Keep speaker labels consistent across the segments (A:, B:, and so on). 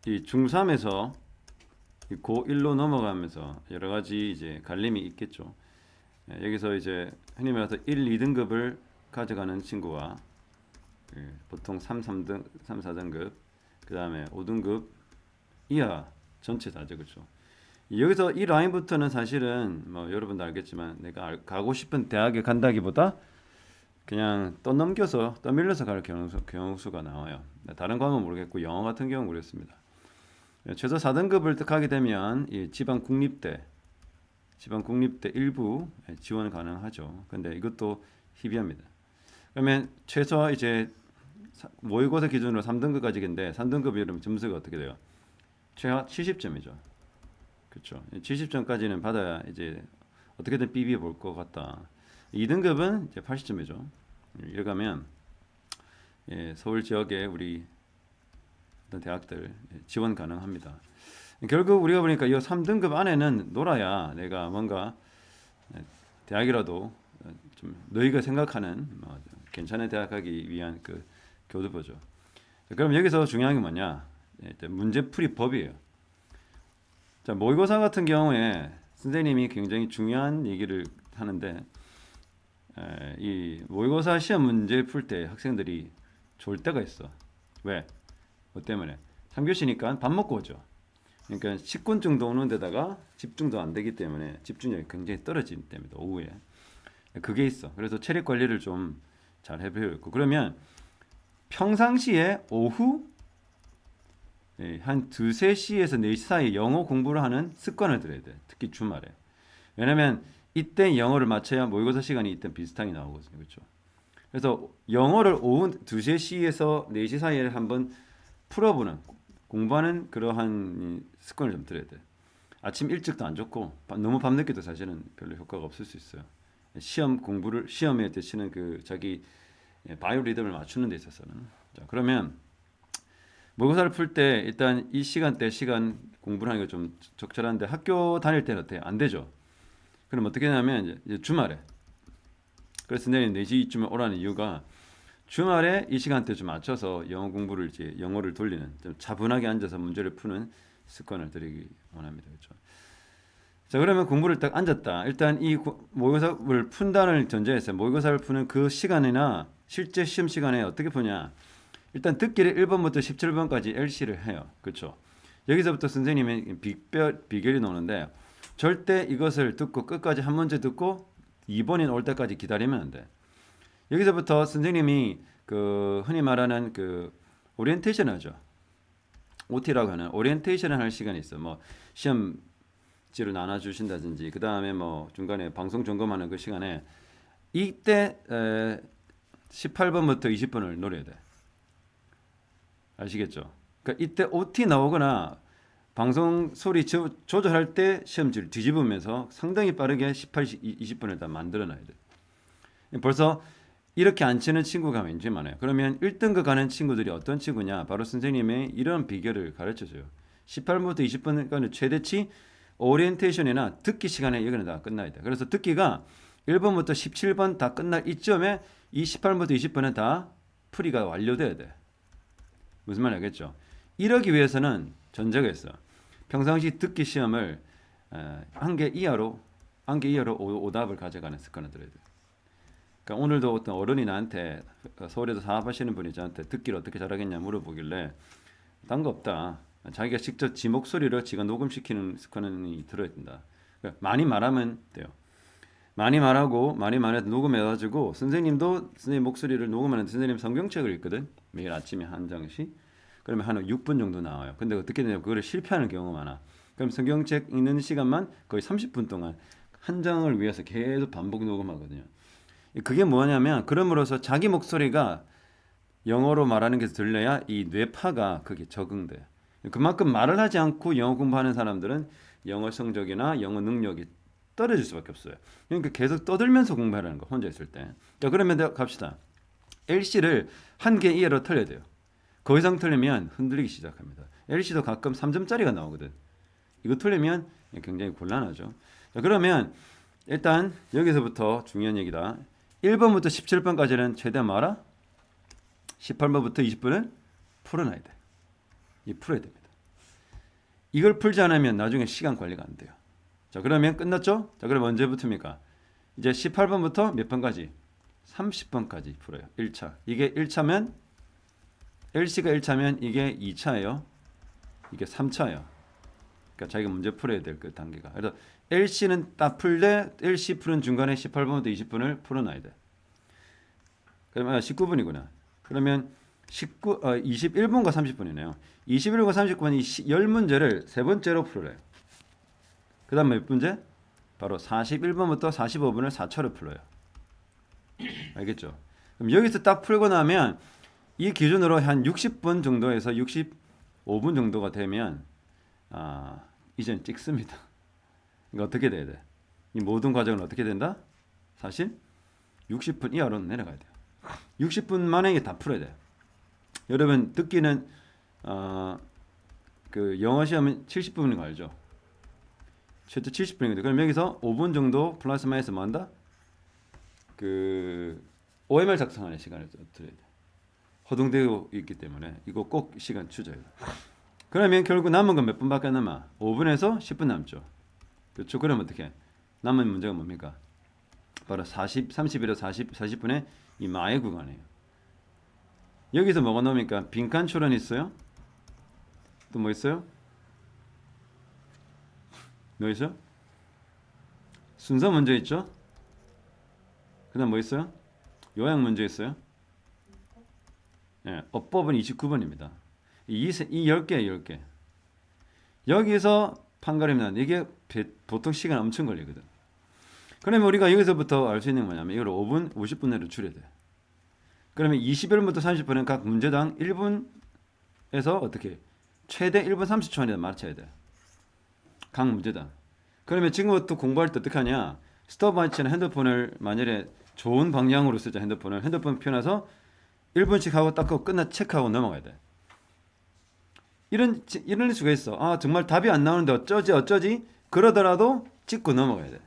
A: 이 중3에서 고1로 넘어가면서 여러 가지 이제 갈림이 있겠죠. 여기서 이제 흔히 말해서 1, 2등급을 가져가는 친구와 보통 3등 3, 4등급, 그 다음에 5등급 이하 전체 다죠, 그렇죠? 여기서 이 라인부터는 사실은 뭐 여러분도 알겠지만 내가 가고 싶은 대학에 간다기보다 그냥 떠넘겨서 떠밀려서 갈 경우수가 나와요. 다른 과목은 모르겠고 영어 같은 경우는 모르겠습니다. 최소 4등급을 가게 되면 이 지방 국립대 일부 지원 가능하죠. 근데 이것도 희비합니다. 그러면 최소 이제 모의고사 기준으로 3등급까지인데 3등급이면 점수가 어떻게 돼요? 최하 70점이죠. 그렇죠. 70점까지는 받아야 이제 어떻게든 비벼 볼 것 같다. 2등급은 이제 80점이죠. 이러가면 서울 지역에 우리 어떤 대학들 지원 가능합니다. 결국 우리가 보니까 이 3등급 안에는 놀아야 내가 뭔가 대학이라도 좀 너희가 생각하는 괜찮은 대학 가기 위한 그 교두보죠. 그럼 여기서 중요한 게 뭐냐? 문제풀이 법이에요. 자, 모의고사 같은 경우에 선생님이 굉장히 중요한 얘기를 하는데 이 모의고사 시험 문제 풀 때 학생들이 졸 때가 있어. 왜? 뭐 때문에? 3교시니까 밥 먹고 오죠. 그러니까 식곤증도 오는 데다가 집중도 안 되기 때문에 집중력이 굉장히 떨어지기 때문에 오후에 그게 있어. 그래서 체력 관리를 좀 잘 해보고 있고 그러면 평상시에 오후 한 2, 3시에서 4시 사이 영어 공부를 하는 습관을 들여야 돼. 특히 주말에. 왜냐면 이때 영어를 맞춰야 모의고사 시간이 이때 비슷하게 나오거든요. 그렇죠? 그래서 영어를 오후 2, 3시에서 4시 사이에 한번 풀어보는 공부하는 그러한 습관을 좀 들여야 돼. 아침 일찍도 안 좋고 너무 밤늦게도 사실은 별로 효과가 없을 수 있어요. 시험에 대치는 그 자기 바이오 리듬을 맞추는 데 있어서는. 자, 그러면 모의고사를 풀 때 일단 이 시간대 시간 공부를 하는 게 좀 적절한데 학교 다닐 때는 어때요? 안 되죠. 그럼 어떻게 하냐면 이제 주말에 그래서 내일 4시쯤에 오라는 이유가 주말에 이 시간대 좀 맞춰서 영어 공부를 이제 영어를 돌리는 좀 차분하게 앉아서 문제를 푸는 습관을 들이기 원합니다. 그렇죠? 자, 그러면 공부를 딱 앉았다. 일단 이 모의고사를 푼다는 전제에서 모의고사를 푸는 그 시간이나 실제 시험 시간에 어떻게 푸냐? 일단 듣기를 1번부터 17번까지 LC를 해요. 그렇죠? 여기서부터 선생님의 비결이 나오는데 절대 이것을 듣고 끝까지 한 문제 듣고 2번이 올 때까지 기다리면 안 돼. 여기서부터 선생님이 그 흔히 말하는 그 오리엔테이션 하죠. OT라고 하는 오리엔테이션을 할 시간이 있어. 뭐 시험지를 나눠 주신다든지 그 다음에 뭐 중간에 방송 점검하는 그 시간에 이때 18번부터 20번을 노려야 돼. 아시겠죠? 그러니까 이때 OT 나오거나 방송 소리 조절할 때 시험지를 뒤집으면서 상당히 빠르게 18, 20번을 다 만들어놔야 돼. 벌써 이렇게 안 치는 친구가 왠지 많아요. 그러면 1등급 가는 친구들이 어떤 친구냐? 바로 선생님의 이런 비결을 가르쳐줘요. 18번부터 20번까지 최대치 오리엔테이션이나 듣기 시간에 여기는 다 끝나야 돼. 그래서 듣기가 1번부터 17번 다 끝날 이점에 이 18번부터 20번은 다 풀이가 완료돼야 돼. 무슨 말인지 알겠죠? 이러기 위해서는 전제가 있어. 평상시 듣기 시험을 한 개 이하로 오답을 가져가는 습관을 들여야 돼. 그러니까 오늘도 어떤 어른이 나한테 서울에서 사업하시는 분이 저한테 듣기를 어떻게 잘하겠냐 물어보길래 딴 거 없다. 자기가 직접 지 목소리를 지가 녹음시키는 습관이 들어야 된다. 그러니까 많이 말하면 돼요. 많이 말하고 많이 말해서 녹음해가지고 선생님도 선생님 목소리를 녹음하는 선생님 성경책을 읽거든. 매일 아침에 한 장씩. 그러면 한 6분 정도 나와요. 근데 어떻게 되냐면 그거를 실패하는 경우가 많아. 그럼 성경책 읽는 시간만 거의 30분 동안 한 장을 위해서 계속 반복 녹음하거든요. 그게 뭐냐면 그럼으로써 자기 목소리가 영어로 말하는 게 들려야 이 뇌파가 그게 적응돼. 그만큼 말을 하지 않고 영어 공부하는 사람들은 영어 성적이나 영어 능력이 떨어질 수밖에 없어요. 그러니까 계속 떠들면서 공부하라는 거 혼자 있을 때. 자, 그러면 갑시다. LC를 한 개 이하로 틀려야 돼요. 그 이상 틀리면 흔들리기 시작합니다. LC도 가끔 3점짜리가 나오거든. 이거 틀리면 굉장히 곤란하죠. 자, 그러면 일단 여기서부터 중요한 얘기다. 1번부터 17번까지는 최대한 말아. 18번부터 20번은 풀어놔야 돼. 이 풀어야 됩니다. 이걸 풀지 않으면 나중에 시간 관리가 안 돼요. 자, 그러면 끝났죠? 자, 그럼 언제부터입니까? 이제 18번부터 몇 번까지? 30번까지 풀어요. 1차. 이게 1차면 LC가 1차면 이게 2차예요. 이게 3차예요. 그러니까 자기가 문제 풀어야 될 그 단계가. 그래서 LC는 딱 풀되 LC 푸는 중간에 18번부터 20분을 풀어놔야 돼. 그러면 19분이구나. 그러면 21분과 30분이네요. 21분과 30분 이 10문제를 세 번째로 풀어요. 그 다음 몇 문제? 바로 41번부터 45분을 4차로 풀어요. 알겠죠? 그럼 여기서 딱 풀고 나면 이 기준으로 한 60분 정도에서 65분 정도가 되면 이제는 찍습니다. 이거 어떻게 돼야 돼? 이 모든 과정은 어떻게 된다? 사실 60분 이하로 내려가야 돼요. 60분 만에 이게 다 풀어야 돼요. 여러분 듣기는 그 영어 시험은 70분인 거 알죠? 최대 70분이거든요. 그럼 여기서 5분 정도 플러스 마이너스 뭐 한다? 그 OMR 작성하는 시간을 드려야 돼. 허둥대고 있기 때문에 이거 꼭 시간 추져야 돼. 그러면 결국 남은 건 몇 분밖에 안 남아? 5분에서 10분 남죠. 그렇죠? 그럼 어떻게? 남은 문제가 뭡니까? 바로 30에서 40분의 이 마의 구간이에요. 여기서 뭐가 나옵니까? 빈칸 초론 있어요? 또 뭐 있어요? 뭐 있어요? 순서 문제 있죠? 그 다음 뭐 있어요? 요약 문제 있어요? 예, 어법은 29번입니다. 이 10개, 10개. 여기서 판가름이 나는데 이게 보통 시간 엄청 걸리거든. 그러면 우리가 여기서부터 알 수 있는 게 뭐냐면 이걸 5분, 50분 내로 줄여야 돼. 그러면 21분부터 30분은 각 문제당 1분에서 어떻게 최대 1분 30초 안에 맞춰야 돼. 각 문제당. 그러면 지금부터 공부할 때 어떻게 하냐? 스톱워치나 핸드폰을 만약에 좋은 방향으로 쓰자. 핸드폰 펴놔서 1분씩 하고 딱 끝나 체크하고 넘어가야 돼. 이런 수가 있어. 정말 답이 안 나오는데 어쩌지? 그러더라도 찍고 넘어가야 돼.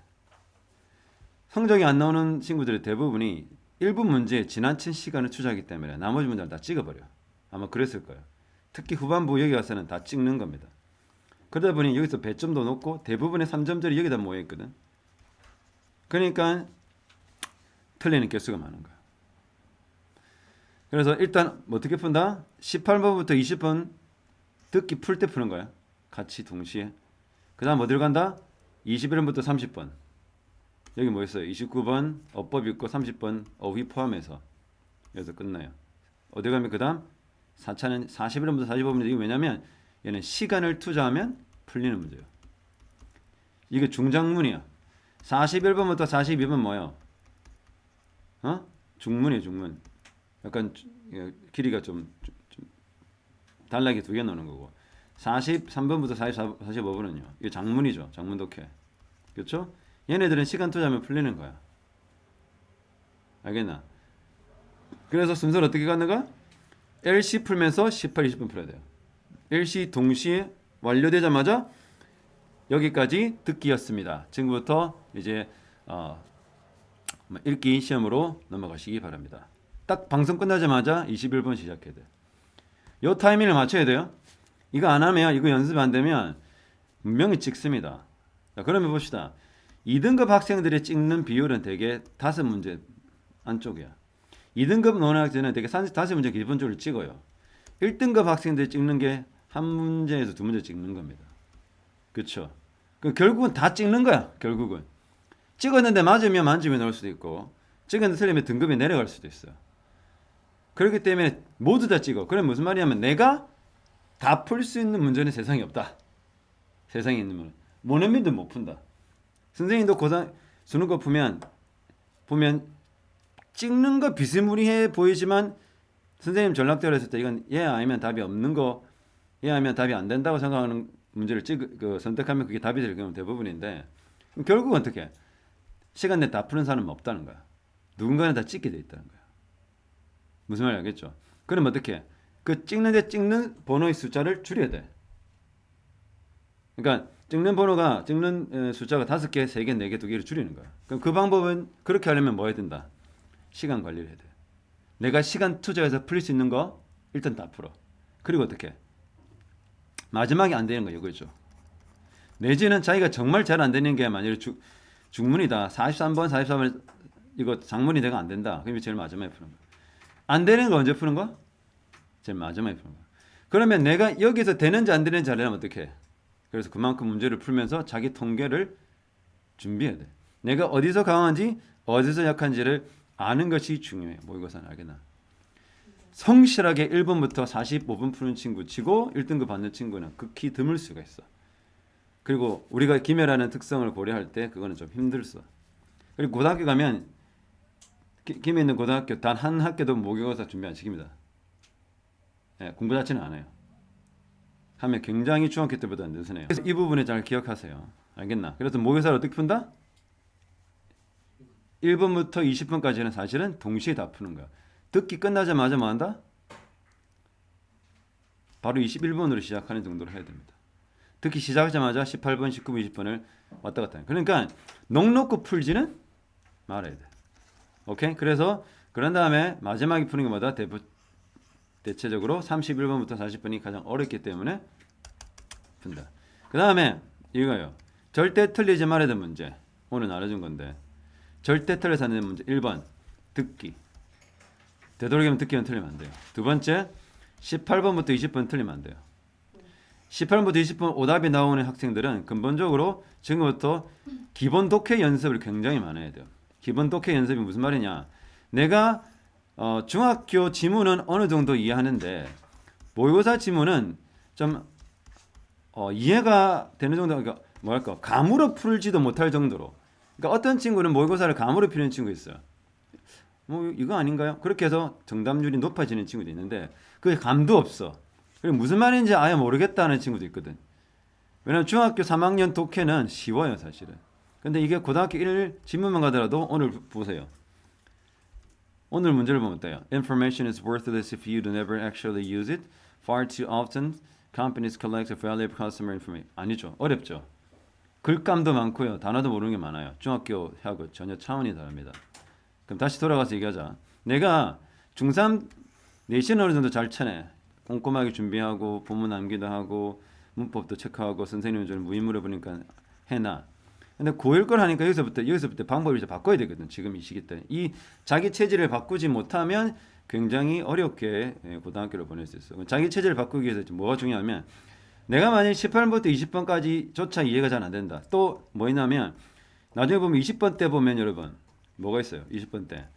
A: 성적이 안 나오는 친구들의 대부분이 1분 문제에 지나친 시간을 투자하기 때문에 나머지 문제를 다 찍어버려. 아마 그랬을 거예요. 특히 후반부 여기 와서는 다 찍는 겁니다. 그러다 보니 여기서 배점도 높고 대부분의 3점들이 여기다 모여있거든. 그러니까 틀리는 개수가 많은 거야. 그래서 일단 어떻게 푼다? 18번부터 20번 듣기 풀 때 푸는 거야. 같이 동시에. 그 다음 어딜 간다? 21번부터 30번. 여기 뭐 있어요? 29번 어법 있고 30번 어휘 포함해서 여기서 끝나요. 어디 가면 그 다음 4차는 41번부터 45번. 이게 왜냐면 얘는 시간을 투자하면 풀리는 문제예요. 이게 중장문이야. 41번부터 42번 뭐예요? 중문이에요, 중문. 약간 길이가 좀 단락이 두 개 나오는 거고. 43번부터 45번은요. 이게 장문이죠. 장문 독해. 그렇죠? 얘네들은 시간 투자하면 풀리는 거야. 알겠나? 그래서 순서를 어떻게 가는가? LC 풀면서 18, 20분 풀어야 돼요. LC 동시에 완료되자마자 여기까지 듣기였습니다. 지금부터 이제 읽기 시험으로 넘어가시기 바랍니다. 딱 방송 끝나자마자 21분 시작해야 돼요. 요 타이밍을 맞춰야 돼요. 이거 안 하면, 이거 연습 안 되면 분명히 찍습니다. 자, 그러면 봅시다. 2등급 학생들이 찍는 비율은 대개 5문제 안쪽이야. 2등급 논학생은 대개 5문제 기본적으로 찍어요. 1등급 학생들이 찍는 게 한 문제에서 2문제 찍는 겁니다. 그렇죠? 결국은 다 찍는 거야. 결국은 찍었는데 맞으면 만점이 나올 수도 있고, 찍었는데 틀리면 등급이 내려갈 수도 있어요. 그렇기 때문에 모두 다 찍어. 그럼 무슨 말이냐면 내가 다 풀 수 있는 문제는 세상에 없다. 세상에 있는 문제. 모내민도 못 푼다. 선생님도 고등 수능거 보면 찍는 거 비스무리해 보이지만 선생님 전략대로 했을 때 이건 얘 아니면 답이 없는 거, 얘 아니면 답이 안 된다고 생각하는 문제를 선택하면 그게 답이 될 경우는 대부분인데, 결국은 어떻게 시간 내에 다 푸는 사람은 없다는 거야. 누군가는 다 찍게 돼 있다는 거야. 무슨 말인지 알겠죠? 그럼 어떻게 그 찍는 번호의 숫자를 줄여야 돼. 그러니까 찍는 숫자가 5개, 3개, 4개, 2개를 줄이는 거야. 그럼 그 방법은 그렇게 하려면 뭐 해야 된다? 시간 관리를 해야 돼. 내가 시간 투자해서 풀릴 수 있는 거 일단 다 풀어. 그리고 어떻게? 마지막에 안 되는 거 이거죠. 내지는 자기가 정말 잘 안 되는 게 만약에 중문이다. 43번, 44번 이거 장문이 내가 안 된다. 그럼 제일 마지막에 푸는 거. 안 되는 거 언제 푸는 거? 제일 마지막에 푸는 거. 그러면 내가 여기서 되는지 안 되는지 알려면 어떻게 해? 그래서 그만큼 문제를 풀면서 자기 통계를 준비해야 돼. 내가 어디서 강한지 어디서 약한지를 아는 것이 중요해. 모의고사는 알겠나? 성실하게 1번부터 45분 푸는 친구 치고 1등급 받는 친구는 극히 드물 수가 있어. 그리고 우리가 기멸하는 특성을 고려할 때 그거는 좀 힘들어. 그리고 고등학교 가면 김해 있는 고등학교 단 한 학교도 모의고사 준비 안 시킵니다. 네, 공부 자체는 안 해요. 하면 굉장히 중학교 때보다 느슨해요. 그래서 이 부분에 잘 기억하세요. 알겠나? 그래서 모의고사를 어떻게 푼다? 1번부터 20번까지는 사실은 동시에 다 푸는 거야. 듣기 끝나자마자 뭐 한다? 바로 21번으로 시작하는 정도로 해야 됩니다. 듣기 시작하자마자 18번, 19번, 20번을 왔다 갔다 해요. 그러니까 넉넉히 풀지는 말아야 돼. 오케이? 그래서 그런 다음에 마지막에 푸는 것보다 대체적으로 31번부터 40번이 가장 어렵기 때문에 푼다. 그 다음에 이거요. 절대 틀리지 말아야 될 문제. 오늘 나눠준 건데 절대 틀려서 안 되는 문제 1번 듣기. 되도록이면 듣기는 틀리면 안 돼요. 두 번째 18번부터 20번 틀리면 안 돼요. 18번부터 20번 오답이 나오는 학생들은 근본적으로 지금부터 기본 독해 연습을 굉장히 많이 해야 돼요. 기본 독해 연습이 무슨 말이냐? 내가 중학교 지문은 어느 정도 이해하는데 모의고사 지문은 좀 이해가 되는 정도, 그러니까 뭐랄까 감으로 풀지도 못할 정도로. 그러니까 어떤 친구는 모의고사를 감으로 풀는 친구 있어요. 뭐 이거 아닌가요? 그렇게 해서 정답률이 높아지는 친구도 있는데 그 감도 없어. 그리고 무슨 말인지 아예 모르겠다는 친구도 있거든. 왜냐면 중학교 3학년 독해는 쉬워요 사실은. 근데 이게 고등학교 1 지문만 가더라도 오늘 보세요. 오늘 문제를 보면 어때요? Information is worthless if you do never actually use it. Far too often, companies collect valuable customer information. 아니죠. 어렵죠. 글감도 많고요. 단어도 모르는 게 많아요. 중학교하고 전혀 차원이 다릅니다. 그럼 다시 돌아가서 얘기하자. 내가 중3 내신은 어느 정도 잘 쳐내. 꼼꼼하게 준비하고 본문 암기도 하고 문법도 체크하고 선생님은 좀 무인물을 보니까 해놔. 근데 고1 걸 하니까 여기서부터 방법을 이제 바꿔야 되거든. 지금 이 시기 때. 이 자기 체질을 바꾸지 못하면 굉장히 어렵게 고등학교를 보낼 수 있어. 자기 체질을 바꾸기 위해서 뭐가 중요하면 내가 만약 18번부터 20번까지 조차 이해가 잘 안 된다. 또 뭐 있냐면 나중에 보면 20번 때 보면 여러분 뭐가 있어요? 20번 때.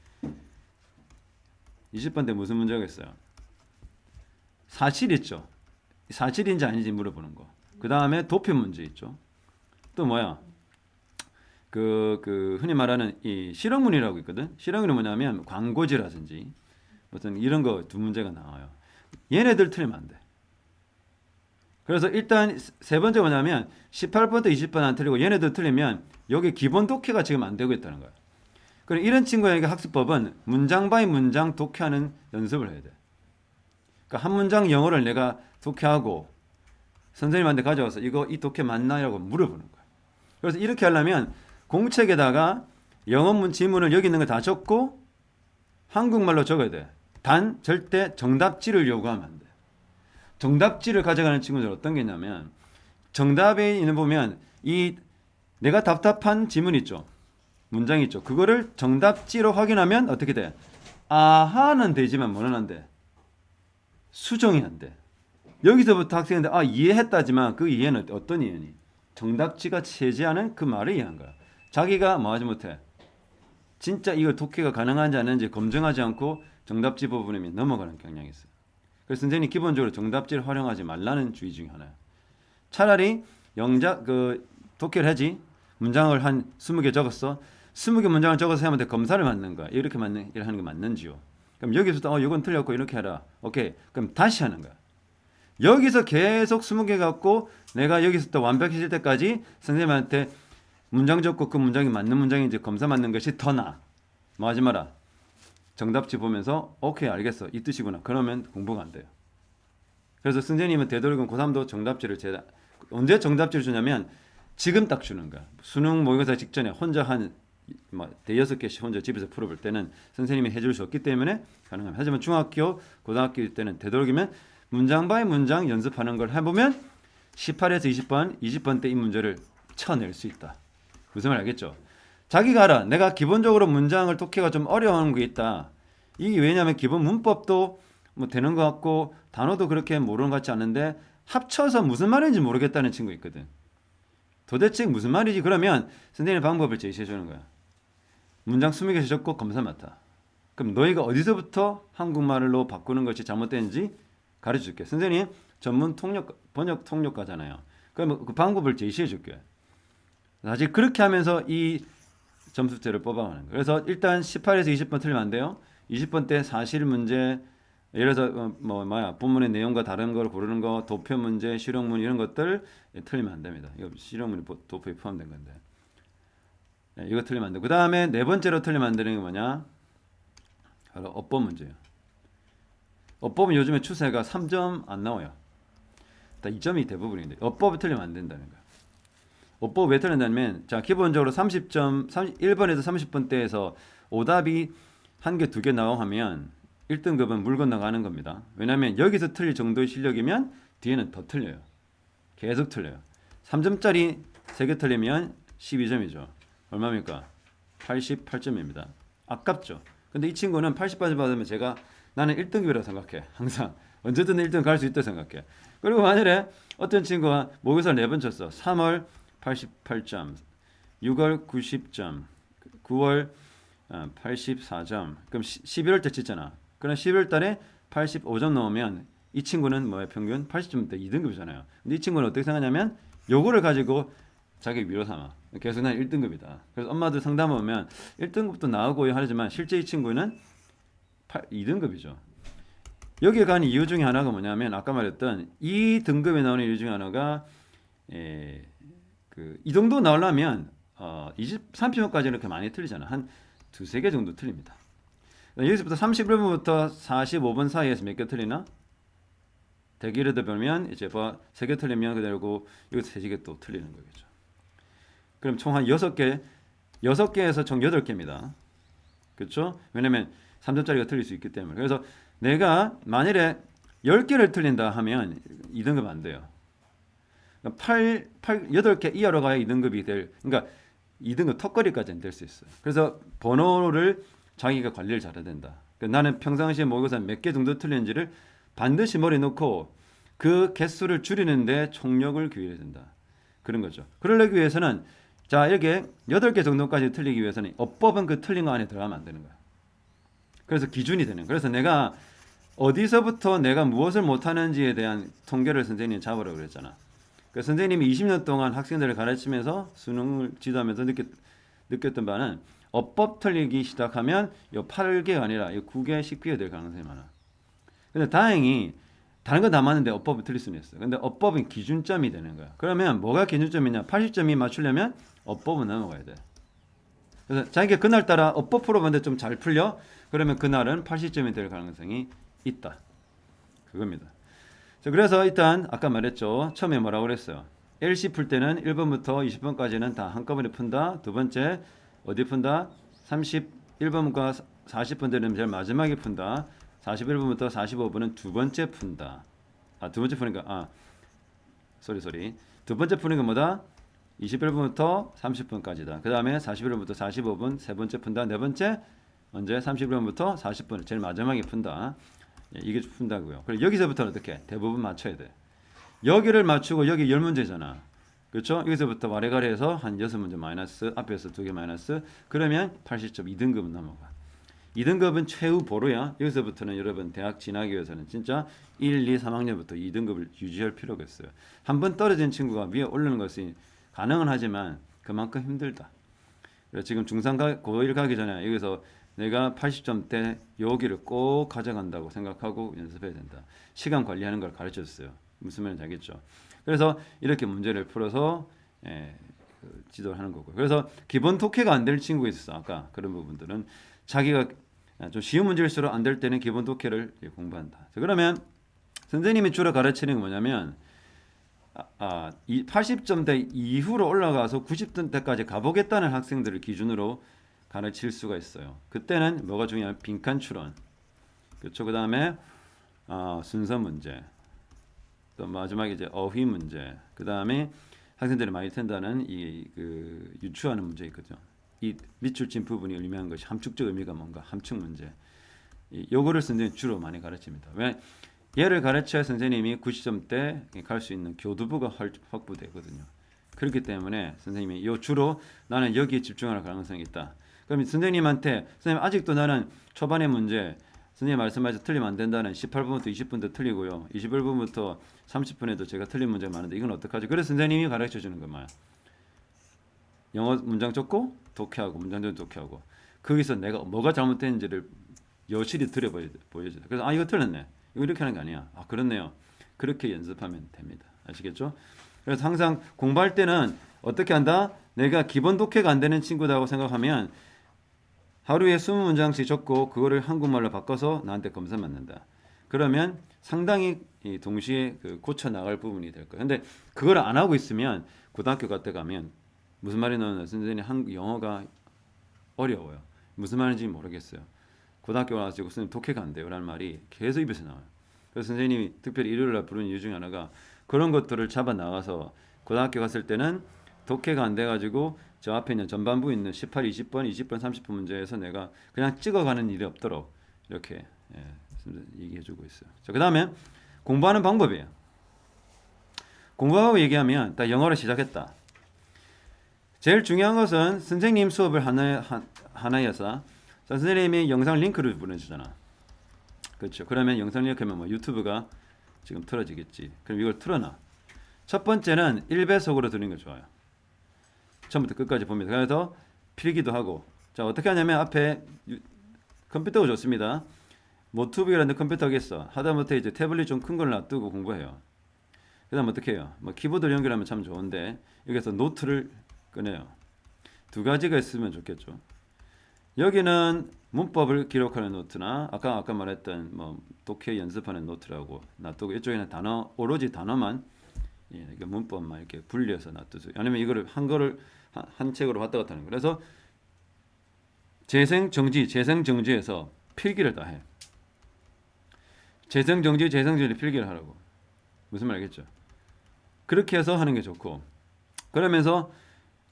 A: 20번 때 무슨 문제가 있어요? 사실 있죠. 사실인지 아닌지 물어보는 거. 그 다음에 도표 문제 있죠. 또 뭐야? 그 흔히 말하는 이 실험문이라고 있거든. 실험문이 뭐냐면 광고지라든지 어떤 이런 거 두 문제가 나와요. 얘네들 틀리면 안 돼. 그래서 일단 세 번째 뭐냐면 18번부터 20번 안 틀리고 얘네들 틀리면 여기 기본 독해가 지금 안 되고 있다는 거야. 그럼 이런 친구에게 학습법은 문장 바이 문장 독해하는 연습을 해야 돼. 그러니까 한 문장 영어를 내가 독해하고 선생님한테 가져와서 이 독해 맞나요라고 물어보는 거야. 그래서 이렇게 하려면 공책에다가 영어 지문을 여기 있는 거 다 적고 한국말로 적어야 돼. 단 절대 정답지를 요구하면 안 돼. 정답지를 가져가는 친구들 어떤 게 있냐면 정답에 있는 보면 이 내가 답답한 지문 있죠. 문장 있죠. 그거를 정답지로 확인하면 어떻게 돼? 아하는 되지만 뭐는 안 돼? 수정이 안 돼. 여기서부터 학생인데 이해했다지만 그 이해는 어떤 이해니? 정답지가 체제하는 그 말을 이해한 거야. 자기가 뭐 하지 못해. 진짜 이거 독해가 가능한지 아닌지 검증하지 않고 정답지 부분에 넘어가는 경향이 있어요. 그래서 선생님이 기본적으로 정답지를 활용하지 말라는 주의 중에 하나예요. 차라리 독해를 하지. 문장을 한 20개 적었어. 20개 문장을 적어서 하면 검사를 맞는 거야. 이렇게 하는 게 맞는지요. 그럼 여기서도 이건 틀렸고 이렇게 해라. 오케이. 그럼 다시 하는 거야. 여기서 계속 20개 갖고 내가 여기서 또 완벽해질 때까지 선생님한테 문장 적고 그 문장이 맞는 문장인지 검사 맞는 것이 더 나아. 뭐 하지 마라. 정답지 보면서 오케이 알겠어. 이 뜻이구나. 그러면 공부가 안 돼요. 그래서 선생님은 되도록이면 고3도 정답지를 언제 정답지를 주냐면 지금 딱 주는 거야. 수능 모의고사 직전에 혼자 대여섯 개씩 혼자 집에서 풀어볼 때는 선생님이 해줄 수 없기 때문에 가능합니다. 하지만 중학교, 고등학교 때는 되도록이면 문장 바이 문장 연습하는 걸 해보면 18에서 20번, 20번 때 이 문제를 쳐낼 수 있다. 무슨 말 알겠죠? 자기가 알아. 내가 기본적으로 문장을 독해가 좀 어려운 게 있다. 이게 왜냐하면 기본 문법도 뭐 되는 것 같고 단어도 그렇게 모르는 것 같지 않은데 합쳐서 무슨 말인지 모르겠다는 친구 있거든. 도대체 무슨 말이지? 그러면 선생님 방법을 제시해 주는 거야. 문장 20개 적고 검사 맡아. 그럼 너희가 어디서부터 한국말로 바꾸는 것이 잘못되는지 가르쳐 줄게. 선생님 전문 번역 통역가잖아요. 그럼 그 방법을 제시해 줄게. 사실 그렇게 하면서 이 점수대를 뽑아가는 거예요. 그래서 일단 18에서 20번 틀리면 안 돼요. 20번 때 사실 문제, 예를 들어서 본문의 내용과 다른 걸 고르는 거, 도표 문제, 실용문 이런 것들 틀리면 안 됩니다. 이거 실용문이 도표에 포함된 건데. 이거 틀리면 안 돼. 그 다음에 네 번째로 틀리면 안 되는 게 뭐냐? 바로 어법 문제예요. 어법은 요즘에 추세가 3점 안 나와요. 다 2점이 대부분인데 어법을 틀리면 안 된다는 거예요. 어법 왜 틀린다면 자 기본적으로 30점 1번에서 30번 대에서 오답이 한 개, 두 개 나와 하면 1등급은 물 건너가는 겁니다. 왜냐하면 여기서 틀릴 정도의 실력이면 뒤에는 더 틀려요. 계속 틀려요. 3점짜리 3개 틀리면 12점이죠. 얼마입니까? 88점입니다. 아깝죠. 근데 이 친구는 80까지 받으면 제가 나는 1등급이라고 생각해. 항상 언제든 1등 갈 수 있다고 생각해. 그리고 만약에 어떤 친구가 모의고사를 4번 쳤어. 3월 88점, 6월 90점, 9월 84점. 그럼 11월 때 쳤잖아. 그럼 11월 달에 85점 넣으면 이 친구는 뭐야? 평균 80점대 2등급이잖아요. 근데 이 친구는 어떻게 생각하냐면 요거를 가지고 자기 위로 삼아. 계속 난 1등급이다. 그래서 엄마들 상담 오면 1등급도 나오고 하지만 실제 이 친구는 2등급이죠. 여기에 가는 이유 중에 하나가 뭐냐면 아까 말했던 이 등급에 나오는 이유 중에 하나가 이 정도 나오려면 23표까지 이렇게 많이 틀리잖아. 한 두세 개 정도 틀립니다. 여기서부터 31번부터 45번 사이에서 몇 개 틀리나? 대기를 보면 이제 세 개 틀리면 그대로 여기서 세 개 또 틀리는 거겠죠. 그럼 총 한 6개, 6개에서 총 8개입니다. 그렇죠? 왜냐면 3점짜리가 틀릴 수 있기 때문에. 그래서 내가 만일에 10개를 틀린다 하면 2등급 안 돼요. 8개 이하로 가야 2등급이 될, 그러니까 2등급 턱걸이까지는 될 수 있어요. 그래서 번호를 자기가 관리를 잘해야 된다. 그러니까 나는 평상시에 모의고사 몇 개 정도 틀리는지를 반드시 머리에 넣고 그 개수를 줄이는데 총력을 기울여야 된다. 그런 거죠. 그러기 위해서는 자 이렇게 8개 정도까지 틀리기 위해서는 어법은 그 틀린 거 안에 들어가면 안 되는 거야. 그래서 기준이 되는 거야. 그래서 내가 어디서부터 내가 무엇을 못하는지에 대한 통계를 선생님이 잡으라고 그랬잖아. 그 선생님이 20년 동안 학생들을 가르치면서 수능을 지도하면서 느꼈던 바는 어법 틀리기 시작하면 이 8개가 아니라 이 9개, 10개가 될 가능성이 많아. 근데 다행히 다른 건 다 맞는데 어법을 틀릴 수는 있어. 근데 어법은 기준점이 되는 거야. 그러면 뭐가 기준점이냐? 80점이 맞추려면 어법은 넘어가야 돼. 그래서 자기가 그날따라 어법 풀어봤는데 좀 잘 풀려? 그러면 그날은 80점이 될 가능성이 있다. 그겁니다. 자, 그래서 일단 아까 말했죠. 처음에 뭐라고 그랬어요? LC 풀 때는 1번부터 20번까지는 다 한꺼번에 푼다. 두 번째 어디 푼다? 31번과 40번 되는 제일 마지막에 푼다. 41번부터 45번은 두 번째 푼다. 두 번째 푸니까 소리. 두 번째 푸는 건 뭐다? 21번부터 30번까지다. 그 다음에 41번부터 45번 세 번째 푼다. 네 번째 언제 31번부터 40번 제일 마지막에 푼다. 이게 푼다고요. 그리고 여기서부터는 어떻게? 대부분 맞춰야 돼. 여기를 맞추고 여기 10문제잖아. 그렇죠? 여기서부터 와래가래해서 한 6문제 마이너스, 앞에서 2개 마이너스. 그러면 80점 2등급은 넘어가. 2등급은 최후 보루야. 여기서부터는 여러분 대학 진학이 위해서는 진짜 1, 2, 3학년부터 2등급을 유지할 필요가 있어요. 한 번 떨어진 친구가 위에 오르는 것이 가능은 하지만 그만큼 힘들다. 그래서 지금 중3 고1 가기 전에 여기서 내가 80점대 여기를 꼭 가져간다고 생각하고 연습해야 된다. 시간 관리하는 걸 가르쳐줬어요. 무슨 말인지 알겠죠? 그래서 이렇게 문제를 풀어서 지도를 하는 거고요. 그래서 기본 독해가 안 될 친구가 있었어. 아까 그런 부분들은 자기가 좀 쉬운 문제일수록 안 될 때는 기본 독해를 공부한다. 자, 그러면 선생님이 주로 가르치는 게 뭐냐면 80점대 이후로 올라가서 90점대까지 가보겠다는 학생들을 기준으로 가르칠 수가 있어요. 그때는 뭐가 중요하면 빈칸 추론, 그렇죠. 그 다음에 순서 문제, 또 마지막에 이제 어휘 문제. 그 다음에 학생들이 많이 텐다는 유추하는 문제 있거든요. 이 밑줄 친 부분이 의미하는 것이 함축적 의미가 뭔가 함축 문제. 요거를 선생님이 주로 많이 가르칩니다. 왜? 얘를 가르쳐야 선생님이 90점대 갈 수 있는 교두부가 확보되거든요. 그렇기 때문에 선생님이 요 주로 나는 여기에 집중할 가능성이 있다. 그럼 선생님한테 선생님 아직도 나는 초반의 문제 선생님 말씀하셔서 틀리면 안 된다는 18분부터 20분도 틀리고요. 21분부터 30분에도 제가 틀린 문제가 많은데 이건 어떡하죠? 그래서 선생님이 가르쳐 주는 것만. 영어 문장 적고 독해하고 문장 적고 독해하고 거기서 내가 뭐가 잘못됐는지를 여실히 보여줘야 돼. 그래서 이거 틀렸네. 이거 이렇게 하는 게 아니야. 그렇네요. 그렇게 연습하면 됩니다. 아시겠죠? 그래서 항상 공부할 때는 어떻게 한다? 내가 기본 독해가 안 되는 친구다고 생각하면 하루에 20문장씩 적고 그거를 한국말로 바꿔서 나한테 검사 맞는다. 그러면 상당히 동시에 고쳐 나갈 부분이 될 거예요. 근데 그걸 안 하고 있으면 고등학교 같은 데 가면 무슨 말이냐면 선생님 영어가 어려워요. 무슨 말인지 모르겠어요. 고등학교 와가지고 선생님 독해가 안 돼요 라는 말이 계속 입에서 나와요. 그래서 선생님이 특별히 일요일날 부르는 이유 중에 하나가 그런 것들을 잡아 나가서 고등학교 갔을 때는 독해가 안 돼가지고 저 앞에 있는 전반부에 있는 18, 20번, 20번, 30분 문제에서 내가 그냥 찍어가는 일이 없도록 이렇게 얘기해주고 있어요. 자, 그 다음에 공부하는 방법이에요. 공부하고 얘기하면 딱 영어를 시작했다. 제일 중요한 것은 선생님 수업을 하나여서 선생님이 영상 링크를 보내주잖아. 그렇죠. 그러면 영상 링크면 뭐 유튜브가 지금 틀어지겠지. 그럼 이걸 틀어놔. 첫 번째는 1배속으로 들는 게 좋아요. 처음부터 끝까지 봅니다. 그래서 필기도 하고. 자, 어떻게 하냐면 앞에 컴퓨터가 좋습니다. 노트북이라는 컴퓨터가 있어. 하다못해 이제 태블릿 좀 큰 걸 놔두고 공부해요. 그 다음 어떻게 해요? 뭐 키보드 연결하면 참 좋은데 여기서 노트를 꺼내요. 두 가지가 있으면 좋겠죠. 여기는 문법을 기록하는 노트나 아까 말했던 뭐 독해 연습하는 노트라고 놔두고 이쪽에는 오로지 단어만 문법만 이렇게 분리해서 놔두세요. 아니면 이거를 한 책으로 왔다 갔다 하는 거예요. 그래서 재생정지에서 필기를 다 해. 재생정지 필기를 하라고. 무슨 말 알겠죠? 그렇게 해서 하는 게 좋고 그러면서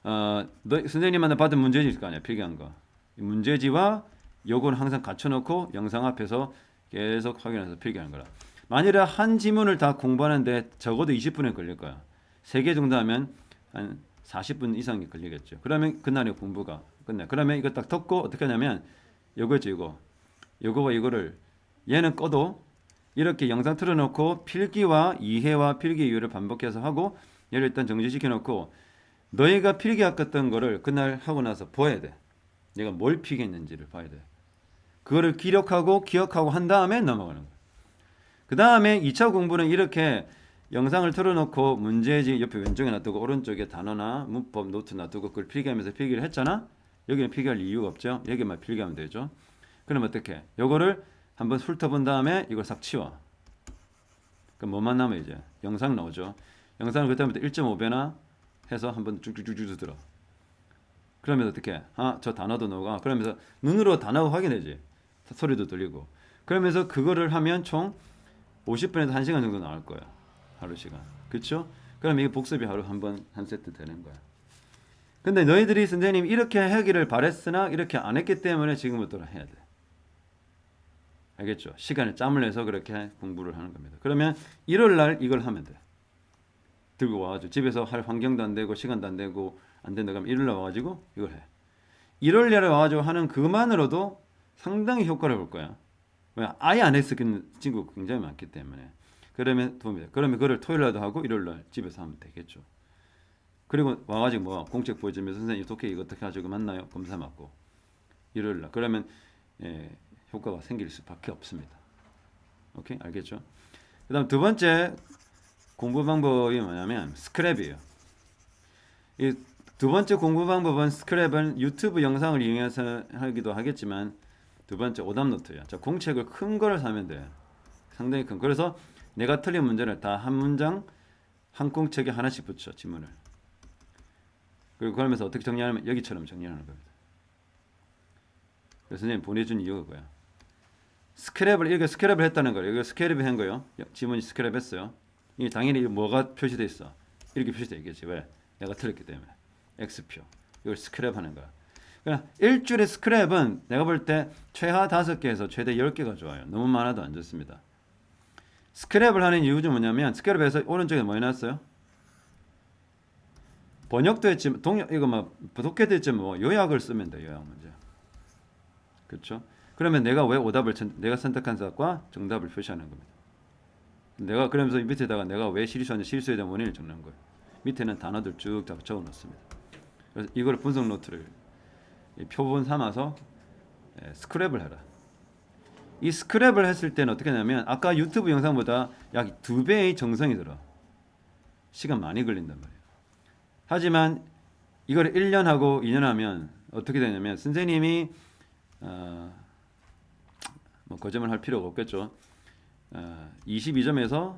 A: 선생님한테 받은 문제지 있을 거 아니야. 필기한 거. 문제지와 요거는 항상 갖춰놓고 영상 앞에서 계속 확인해서 필기하는 거라. 만일에 한 지문을 다 공부하는데 적어도 20분에 걸릴 거야. 3개 정도 하면 한 40분 이상이 걸리겠죠. 그러면 그날의 공부가 끝나. 그러면 이거 딱 덮고 어떻게 하냐면 요거와 이거를 얘는 꺼도 이렇게 영상 틀어놓고 필기와 이해와 필기 이유를 반복해서 하고 얘를 일단 정지시켜 놓고 너희가 필기했던 거를 그날 하고 나서 보아야 돼. 내가 뭘 필기했는지를 봐야 돼. 그거를 기록하고 기억하고 한 다음에 넘어가는 거야. 그 다음에 2차 공부는 이렇게 영상을 틀어놓고 문제지 옆에 왼쪽에 놔두고 오른쪽에 단어나 문법 노트 놔두고 그걸 필기하면서 필기를 했잖아. 여기는 필기할 이유가 없죠. 여기만 필기하면 되죠. 그럼 어떻게? 요거를 한번 훑어본 다음에 이걸 싹 치워. 그럼 뭐만 남아 이제? 영상 나오죠. 영상을 그때부터 1.5배나 해서 한번 쭉쭉쭉쭉 들어. 그러면 어떻게? 저 단어도 나오고 그러면서 눈으로 단어 확인하지. 소리도 들리고. 그러면서 그거를 하면 총 50분에서 1시간 정도 나올 거야. 하루 시간. 그렇죠? 그럼 이게 복습이 하루 한 세트 되는 거야. 근데 너희들이 선생님 이렇게 하기를 바랬으나 이렇게 안 했기 때문에 지금부터 해야 돼. 알겠죠? 시간에 짬을 내서 그렇게 공부를 하는 겁니다. 그러면 일요일 날 이걸 하면 돼. 들고 와가지고 집에서 할 환경도 안 되고 시간도 안 되고 안 된다 그러면 일요일 날 와가지고 이걸 해. 일요일 날에 와가지고 하는 그것만으로도 상당히 효과를 볼 거야. 왜? 아예 안 했었던 친구가 굉장히 많기 때문에. 그러면 도움이 돼. 그러면 그걸 토요일 날도 하고 일요일 날 집에서 하면 되겠죠. 그리고 와가지고 뭐 공책 보여주면서 선생님 독해 이거 어떻게 하시고 맞나요? 검사 맞고 일요일 날 그러면 효과가 생길 수밖에 없습니다. 오케이? 알겠죠? 그 다음 두 번째 공부 방법이 뭐냐면 스크랩이에요. 이 두 번째 공부 방법은 스크랩은 유튜브 영상을 이용해서 하기도 하겠지만 두 번째 오답노트예요. 자, 공책을 큰 거를 사면 돼. 상당히 큰. 그래서 내가 틀린 문제를 다 한 문장 한 공책에 하나씩 붙여 지문을. 그리고 그러면서 어떻게 정리하냐면 여기처럼 정리하는 겁니다. 그래서 선생님 보내준 이유가 뭐야? 스크랩을 이렇게 스크랩을 했다는 거예요. 이거 스크랩을 한 거예요. 지문이 스크랩했어요. 이 당연히 뭐가 표시돼 있어? 이렇게 표시돼 있겠지. 왜? 내가 틀렸기 때문에. X표. 이걸 스크랩하는 거야. 그냥 일주일의 스크랩은 내가 볼 때 최하 5개에서 최대 10개가 좋아요. 너무 많아도 안 좋습니다. 스크랩을 하는 이유는 뭐냐면 스크랩에서 오른쪽에 뭐 해놨어요? 번역도 했지만 이거 막 부족해도 했지만 뭐 요약을 쓰면 돼. 요약 문제. 그렇죠? 그러면 내가 왜 오답을 내가 선택한 것과 정답을 표시하는 겁니다. 내가 그러면서 밑에다가 내가 왜 실수에 대한 원인을 적는 거예요. 밑에는 단어들 쭉 다 적어 놓습니다. 그래서 이걸 분석 노트를 표본 삼아서 스크랩을 해라. 이 스크랩을 했을 때는 어떻게 하냐면 아까 유튜브 영상보다 약 2배의 정성이 들어. 시간 많이 걸린단 말이에요. 하지만 이걸 1년 하고 2년 하면 어떻게 되냐면 선생님이 뭐 거짓말 할 필요가 없겠죠. 22점에서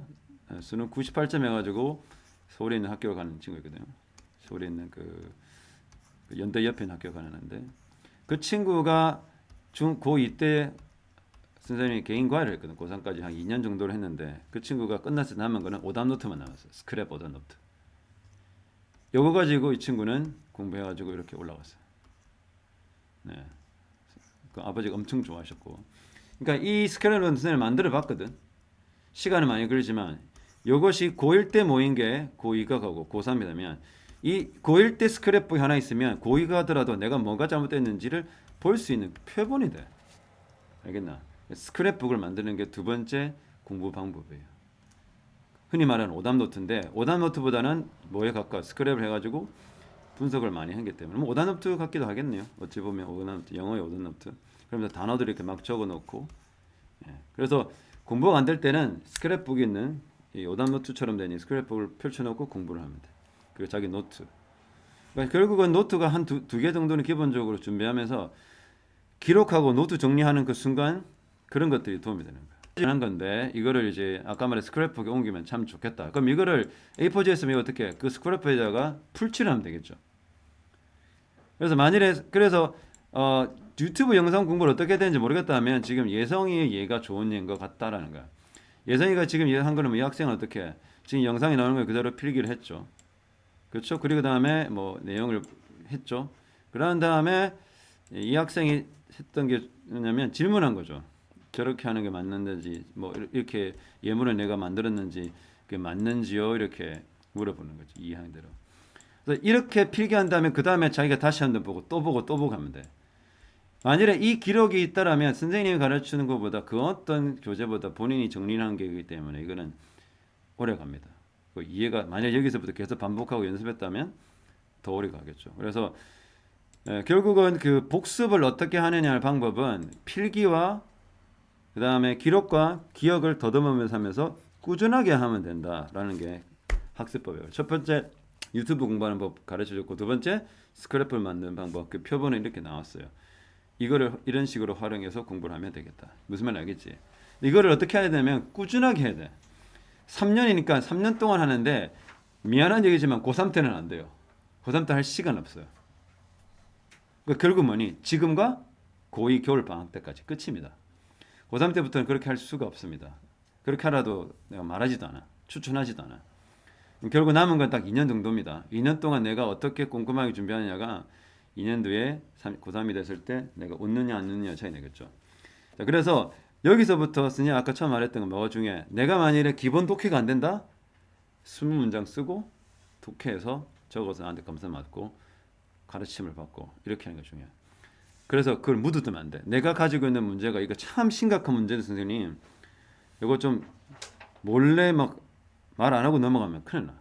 A: 수능 98점 해가지고 서울에 있는 학교를 가는 친구거든요. 서울에 있는 그 연대 옆에 있는 학교 가는데 그 친구가 고2 때 선생님이 개인 과외를 했거든. 고3까지 한 2년 정도를 했는데 그 친구가 끝났을 때 남은 거는 오답 노트만 남았어요. 스크랩 오답 노트. 요거 가지고 이 친구는 공부해가지고 이렇게 올라갔어요. 네. 그 아버지가 엄청 좋아하셨고. 그러니까 이 스크랩은 선생님 만들어 봤거든. 시간은 많이 걸리지만 이것이 고1 때 모인 게 고2가 가고 고3이 되면 이 고1 때 스크랩북이 하나 있으면 고2가 하더라도 내가 뭐가 잘못됐는지를 볼 수 있는 표본이 돼. 알겠나? 스크랩북을 만드는 게 두 번째 공부 방법이에요. 흔히 말하는 오답 노트인데 오답 노트보다는 뭐에 가까워? 스크랩을 해가지고 분석을 많이 하기 때문에 뭐 오답 노트 같기도 하겠네요. 어찌 보면 오답 노트, 영어의 오답 노트. 그러면서 단어들 이렇게 막 적어놓고 그래서 공부가 안 될 때는 스크랩북이 있는 이 오답 노트처럼 된 이 스크랩북을 펼쳐놓고 공부를 하면 돼. 그리고 자기 노트. 그러니까 결국은 노트가 한 두 개 정도는 기본적으로 준비하면서 기록하고 노트 정리하는 그 순간 그런 것들이 도움이 되는 거야. 하는 건데 이거를 이제 아까 말한 스크랩북에 옮기면 참 좋겠다. 그럼 이거를 A4지에 쓰면 어떻게 그 스크랩북에다가 풀칠을 하면 되겠죠. 그래서 만일에 그래서 유튜브 영상 공부를 어떻게 되는지 모르겠다 하면 지금 예성이의 예가 좋은 예인 것 같다라는 거야. 예성이가 지금 한 거는 이 학생은 어떻게 지금 영상에 나오는 걸 그대로 필기를 했죠. 그렇죠? 그리고 다음에 뭐 내용을 했죠. 그런 다음에 이 학생이 했던 게 뭐냐면 질문한 거죠. 저렇게 하는 게 맞는지 뭐 이렇게 예문을 내가 만들었는지 그게 맞는지요 이렇게 물어보는 거죠. 이해하는 대로. 그래서 이렇게 필기한 다음에 그 다음에 자기가 다시 한 번 보고 또 보고 또 보고 하면 돼. 만일에 이 기록이 있다라면 선생님이 가르치는 것보다 그 어떤 교재보다 본인이 정리한 게 있기 때문에 이거는 오래 갑니다. 그 이해가 만약 여기서부터 계속 반복하고 연습했다면 더 오래 가겠죠. 그래서 결국은 그 복습을 어떻게 하느냐의 방법은 필기와 그 다음에 기록과 기억을 더듬으면서 하면서 꾸준하게 하면 된다라는 게 학습법이에요. 첫 번째 유튜브 공부하는 법 가르쳐줬고 두 번째 스크랩을 만드는 방법 그 표본은 이렇게 나왔어요. 이거를 이런 식으로 활용해서 공부를 하면 되겠다. 무슨 말 알겠지? 이거를 어떻게 해야 되냐면 꾸준하게 해야 돼. 3년이니까 3년 동안 하는데 미안한 얘기지만 고3 때는 안 돼요. 고3 때 할 시간 없어요. 그러니까 결국 뭐니? 지금과 고2 겨울 방학 때까지 끝입니다. 고3 때부터는 그렇게 할 수가 없습니다. 그렇게 하라도 내가 말하지도 않아. 추천하지도 않아. 결국 남은 건 딱 2년 정도입니다. 2년 동안 내가 어떻게 꼼꼼하게 준비하느냐가 2년 뒤에 고3이 됐을 때 내가 웃느냐 안 웃느냐 차이 나겠죠. 자, 그래서 여기서부터 선생님 아까 처음 말했던 건 뭐가 중요해? 내가 만일에 기본 독해가 안 된다? 20문장 쓰고 독해해서 적어서 나한테 검사 맞고 가르침을 받고 이렇게 하는 게 중요해. 그래서 그걸 묻어두면 안 돼. 내가 가지고 있는 문제가 이거 참 심각한 문제인데 선생님 이거 좀 몰래 막 말 안 하고 넘어가면 큰일 나.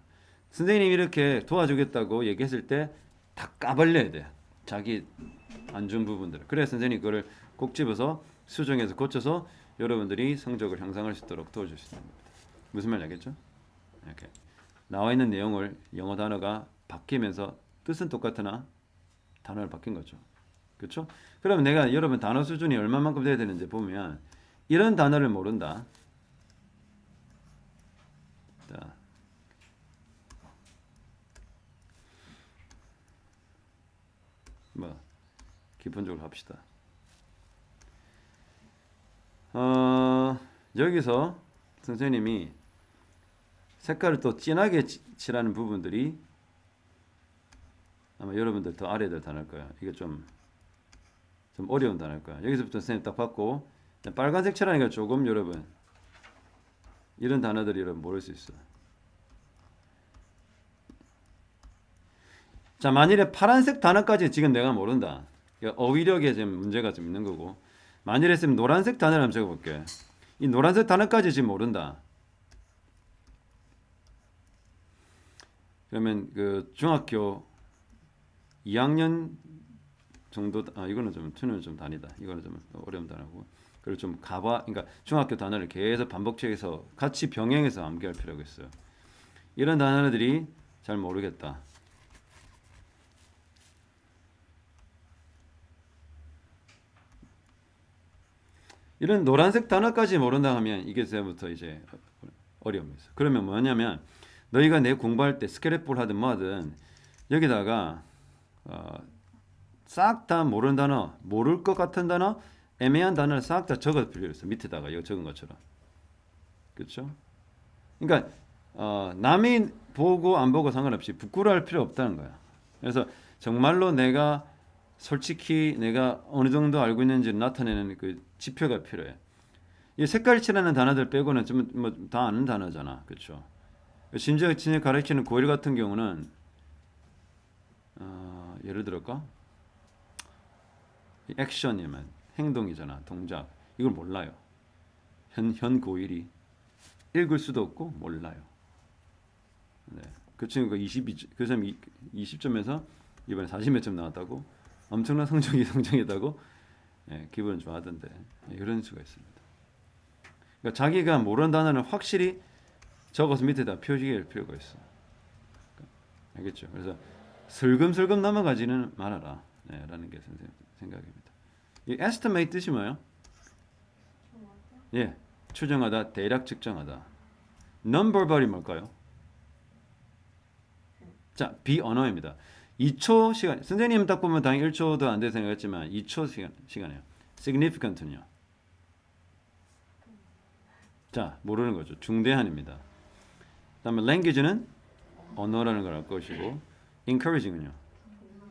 A: 선생님이 이렇게 도와주겠다고 얘기했을 때 다 까발려야 돼. 자기 안 좋은 부분들을. 그래서 선생님이 그거를 꼭 집어서 수정해서 고쳐서 여러분들이 성적을 향상할 수 있도록 도와줄 수 있는 겁니다. 무슨 말인지 알겠죠? 이렇게 나와 있는 내용을 영어 단어가 바뀌면서 뜻은 똑같으나 단어를 바뀐 거죠. 그렇죠? 그러면 내가 여러분 단어 수준이 얼마만큼 돼야 되는지 보면 이런 단어를 모른다. 자, 뭐 기본적으로 합시다. 여기서 선생님이 색깔을 또 진하게 칠하는 부분들이 아마 여러분들 더 아래에 단어일 거야. 이게 좀 어려운 단어일 거야. 여기서부터 선생님 딱 받고 빨간색 칠하니까 조금 여러분 이런 단어들이 여러분 모를 수 있어. 자, 만일에 파란색 단어까지 지금 내가 모른다. 어휘력에 지금 문제가 좀 있는 거고. 만일에 했으면 노란색 단어를 한번 적어볼게. 이 노란색 단어까지 지금 모른다. 그러면 그 중학교 2학년 정도 이거는 좀 투는 좀 다니다. 이거는 좀 어려운 단어고. 그리고 좀 그러니까 중학교 단어를 계속 반복해서 같이 병행해서 암기할 필요가 있어요. 이런 단어들이 잘 모르겠다. 이런 노란색 단어까지 모른다 하면 이게 제부터 이제 어려움이 있어. 그러면 뭐냐면 너희가 내 공부할 때 스크랩볼 하든 뭐하든 여기다가 싹 다 모르는 단어, 모를 것 같은 단어, 애매한 단어를 싹 다 적을 필요가 있어. 밑에다가 이거 적은 것처럼. 그렇죠? 그러니까 남이 보고 안 보고 상관없이 부끄러워할 필요 없다는 거야. 그래서 정말로 내가 솔직히 내가 어느 정도 알고 있는지를 나타내는 그 지표가 필요해. 이 색깔 칠하는 단어들 빼고는 좀 뭐 다 아는 단어잖아, 그렇죠? 심지어 가르치는 고1 같은 경우는 예를 들어까 액션이면 행동이잖아, 동작. 이걸 몰라요. 현 고1이 읽을 수도 없고 몰라요. 네. 그 친구가 22, 그 사람 20점에서 이번에 40몇 점 나왔다고 엄청난 성적이다고 기분은 좋아하던데 이런 수가 있습니다. 그러니까 자기가 모르는 단어는 확실히 적어서 밑에다 표시할 필요가 있어. 알겠죠? 그래서 슬금슬금 넘어가지는 말아라. 네, 라는 게 선생님 생각입니다. 이 estimate 뜻이 뭐예요? 예, 추정하다, 대략 측정하다. non-verbal이 뭘까요? 자, 비언어입니다. 2초 시간, 선생님 딱 보면 당연히 1초도 안 돼 생각했지만 2초 시간이에요. significant는요. 자, 모르는 거죠. 중대한입니다. 다음에 language는 언어라는 걸 알 것이고 encouraging은요.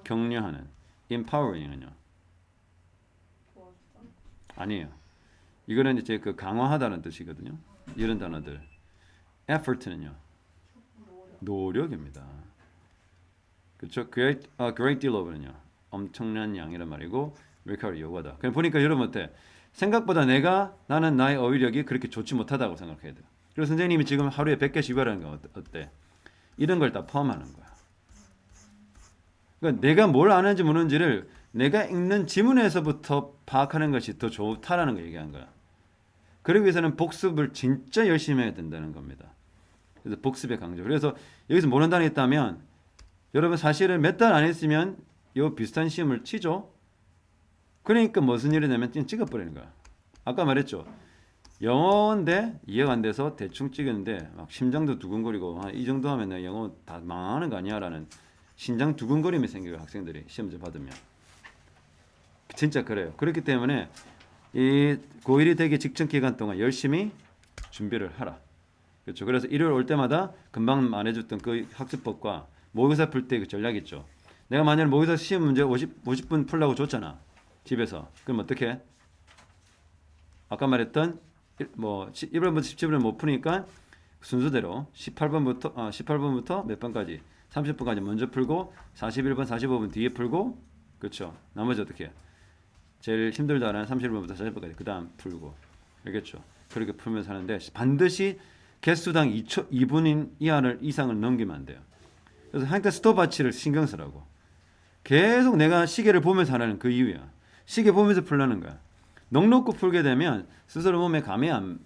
A: 격려하는. empowering은요. 아니에요. 이거는 이제 그 강화하다는 뜻이거든요. 이런 단어들. effort는요. 노력입니다. 그렇죠? great deal of는요. 엄청난 양이란 말이고 require 요구하다. 그냥 보니까 여러분 어때? 생각보다 나는 나의 어휘력이 그렇게 좋지 못하다고 생각해야 돼요. 그래서 선생님이 지금 하루에 100개씩 외우라는 건 어때? 이런 걸 다 포함하는 거야. 그러니까 내가 뭘 아는지 모르는지를 내가 읽는 지문에서부터 파악하는 것이 더 좋다라는 걸 얘기한 거야. 그러기 위해서는 복습을 진짜 열심히 해야 된다는 겁니다. 그래서 복습의 강조. 그래서 여기서 모르는 단어 있다면 여러분 사실은 몇 달 안 했으면 요 비슷한 시험을 치죠. 그러니까 무슨 일이 되면 그냥 찍어버리는 거야. 아까 말했죠. 영어인데 이해가 안 돼서 대충 찍었는데 막 심장도 두근거리고 이 정도 하면 내가 영어 다 망하는 거 아니야 라는 심장 두근거림이 생겨요. 학생들이 시험지 받으면. 진짜 그래요. 그렇기 때문에 이 고1이 되기 직전 기간 동안 열심히 준비를 하라. 그렇죠. 그래서 일요일 올 때마다 금방 말해줬던 그 학습법과 모의고사 풀 때 그 전략 있죠. 내가 만약에 모의고사 시험 문제 50분 풀라고 줬잖아. 집에서. 그럼 어떻게? 아까 말했던 1번부터 17번을 못 푸니까 순서대로 18번부터 몇 번까지 30번까지 먼저 풀고 41번, 45번 뒤에 풀고 그렇죠. 나머지 어떻게? 제일 힘들다는 31번부터 40번까지 그 다음 풀고 알겠죠? 그렇게 풀면서 하는데 반드시 개수당 2분 이상을 넘기면 안 돼요. 그래서 항상 스톱워치를 신경 쓰라고. 계속 내가 시계를 보면서 하라는 그 이유야. 시계 보면서 풀라는 거야. 넉넉히 풀게 되면 스스로 몸에 감이 안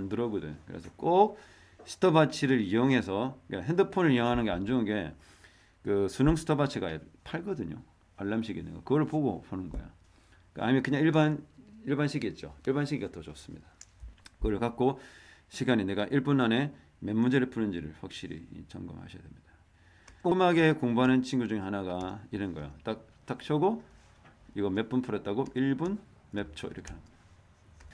A: 들어오거든. 그래서 꼭 스톱워치를 이용해서 그러니까 핸드폰을 이용하는 게 안 좋은 게 그 수능 스톱워치가 팔거든요. 알람시계 있는 거. 그걸 보고 푸는 거야. 아니면 그냥 일반 시계 있죠. 일반 시계가 더 좋습니다. 그걸 갖고 시간이 내가 1분 안에 몇 문제를 푸는지를 확실히 점검하셔야 됩니다. 꼼꼼하게 공부하는 친구 중에 하나가 이런 거야. 딱 쳐고 이거 몇 분 풀었다고 1분 몇 초 이렇게 합니다.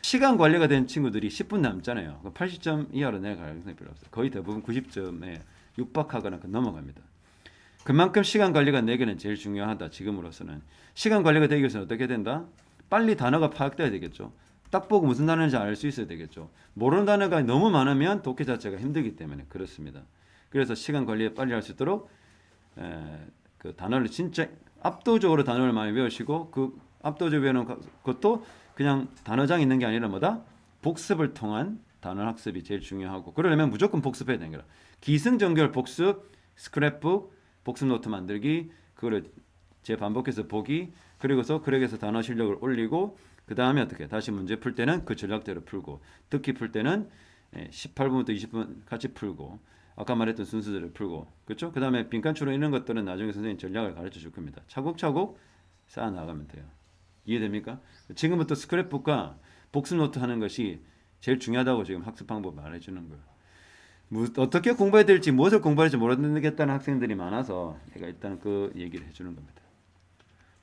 A: 시간 관리가 된 친구들이 10분 남잖아요. 80점 이하로 내려갈 가능성이 별로 없어요. 거의 대부분 90점에 육박하거나 넘어갑니다. 그만큼 시간 관리가 내게는 제일 중요하다. 지금으로서는 시간 관리가 되기 위해서는 어떻게 된다? 빨리 단어가 파악돼야 되겠죠. 딱 보고 무슨 단어인지 알 수 있어야 되겠죠. 모르는 단어가 너무 많으면 독해 자체가 힘들기 때문에 그렇습니다. 그래서 시간 관리 빨리 할 수 있도록 그 단어를 진짜 압도적으로 단어를 많이 외우시고 그 압도적으로 외우는 것도 그냥 단어장 있는 게 아니라 뭐다? 복습을 통한 단어 학습이 제일 중요하고 그러려면 무조건 복습해야 되는 거라. 기승전결 복습, 스크랩북, 복습 노트 만들기, 그거를 재반복해서 보기, 그리고서 그력에서 단어 실력을 올리고 그 다음에 어떻게 다시 문제 풀 때는 그 전략대로 풀고 듣기 풀 때는 18분부터 20분 같이 풀고 아까 말했던 순서대로 풀고 그렇죠? 그 다음에 빈칸 추론 이런 것들은 나중에 선생님 전략을 가르쳐 줄 겁니다. 차곡차곡 쌓아 나가면 돼요. 이해됩니까? 지금부터 스크랩북과 복습 노트 하는 것이 제일 중요하다고 지금 학습 방법 말해주는 거예요. 어떻게 공부해야 될지 무엇을 공부해야 될지 모르겠다는 학생들이 많아서 제가 일단 그 얘기를 해주는 겁니다.